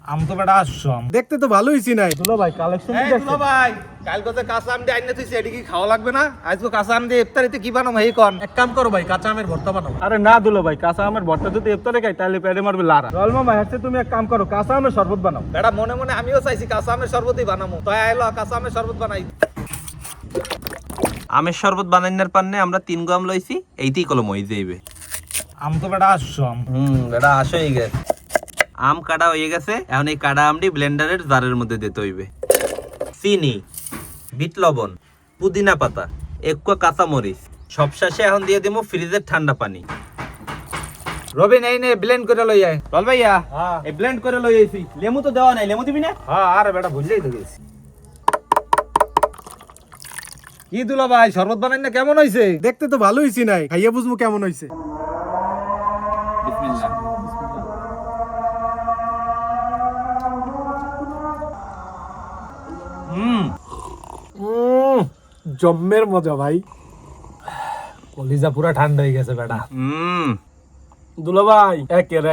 আম তো বেটা আসছম দেখতে তো ভালোই চিনাই। দুলো ভাই কালেকশন এই দুলো ভাই কালকে কাঁচা আম দিয়ে আইনে তুই এটি কি খাওয়া লাগবে না? আজকে কাঁচা আম দিয়ে ইফতারিতে কি বানাবো এই কোন? এক কাম করো ভাই, কাঁচা আমের ভর্তা বানাও। আরে না দুলো ভাই, কাঁচা আমের ভর্তা যদি ইফতারে খাই তাহলে পেটে মারবে লারা। রলমা ভাই হচ্ছে তুমি এক কাম করো, কাঁচা আমের শরবত বানাও। বেটা মনে মনে আমিও চাইছি কাঁচা আমের শরবতই বানাবো। তাই আইলো কাঁচা আমের শরবত বানাই। আমের শরবত বানাইনার পান্নে আমরা 3 গ্রাম লইছি, এইতেই কলম হয়ে যাইবে। আম তো বেটা আসছম এটা আসো হয়ে গেছে। আম কাটা হয়ে গেছে, এখন এই কাটা আমটি ব্লেন্ডারের জারের মধ্যে দিতে হইবে। চিনি, বিট লবণ, পুদিনা পাতা, একটু কাঁচা মরিচ, সব শেষে এখন দিয়ে দেবো ফ্রিজের ঠান্ডা পানি। রবিন এই নে ব্লেন্ড করে লই আয়। বল ভাইয়া, এই ব্লেন্ড করে লই আইছি। লেমু তো দেওয়া নাই, লেমু দিবি না? হ্যাঁ আরে বেটা ভুললেই তো গেছি। কি দুলা ভাই শরবত বানাই না কেমন হইছে? দেখতে তো ভালোই চিনাই, খাইয়া বুঝবো কেমন হইছে। বিসমিল্লাহ। জম্মের মজা ভাই। কলিজা পুরা ঠান্ডা হয়ে গেছে বেটা। দুলো ভাই একের